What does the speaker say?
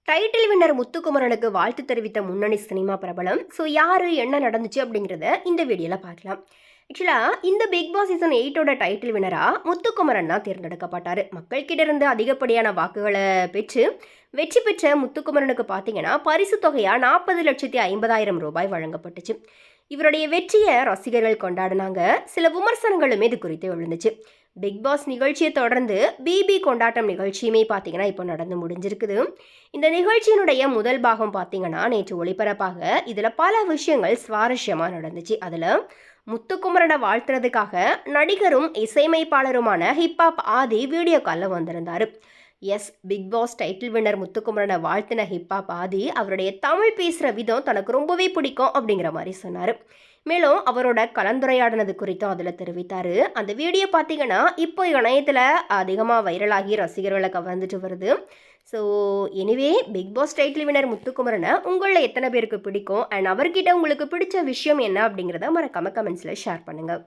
Title winner முத்துக்குமரனுக்கு வாழ்த்து தெரிவித்த முன்னணி சினிமா பிரபலம். ஸோ யாரு என்ன நடந்துச்சு அப்படிங்கிறத இந்த வீடியோவில் பார்க்கலாம். ஆக்சுவலாக இந்த பிக் பாஸ் சீசன் 8ஓட டைட்டில் வினராக முத்துக்குமரன் தான் தேர்ந்தெடுக்கப்பட்டார். மக்கள்கிட்ட இருந்து அதிகப்படியான வாக்குகளை பெற்று வெற்றி பெற்ற முத்துக்குமரனுக்கு பார்த்தீங்கன்னா பரிசு தொகையாக 40,50,000 ரூபாய் வழங்கப்பட்டுச்சு. இவருடைய வெற்றியை ரசிகர்கள் கொண்டாடினாங்க. சில விமர்சனங்களுமே இது குறித்து எழுந்துச்சு. பிக் பாஸ் நிகழ்ச்சியை தொடர்ந்து பிபி கொண்டாட்டம் நிகழ்ச்சியுமே பார்த்தீங்கன்னா இப்போ நடந்து முடிஞ்சிருக்குது. இந்த நிகழ்ச்சியினுடைய முதல் பாகம் பார்த்தீங்கன்னா நேற்று ஒளிபரப்பாக இதில் பல விஷயங்கள் சுவாரஸ்யமாக நடந்துச்சு. அதில் முத்துக்குமரனை வாழ்த்துறதுக்காக நடிகரும் இசையமைப்பாளருமான ஹிப்ஹாப் ஆதி வீடியோ காலில் வந்திருந்தார். Yes, Bigg Boss title winner முத்துக்குமரனை வாழ்த்தின ஹிப்ஹாப் ஆதி அவருடைய தமிழ் பேசுகிற விதம் தனக்கு ரொம்பவே பிடிக்கும் அப்படிங்கிற மாதிரி சொன்னார். மேலும் அவரோட கலந்துரையாடினது குறித்தும் அதில் தெரிவித்தார். அந்த வீடியோ பார்த்தீங்கன்னா இப்போ இணையத்தில் அதிகமாக வைரலாகி ரசிகர்களை கவர்ந்துட்டு வருது. So anyway, Bigg Boss title winner முத்துக்குமரனை உங்களில் எத்தனை பேருக்கு பிடிக்கும் அண்ட் அவர்கிட்ட உங்களுக்கு பிடிச்ச விஷயம் என்ன அப்படிங்கிறத மறக்காம கமெண்ட்ஸில் ஷேர் பண்ணுங்கள்.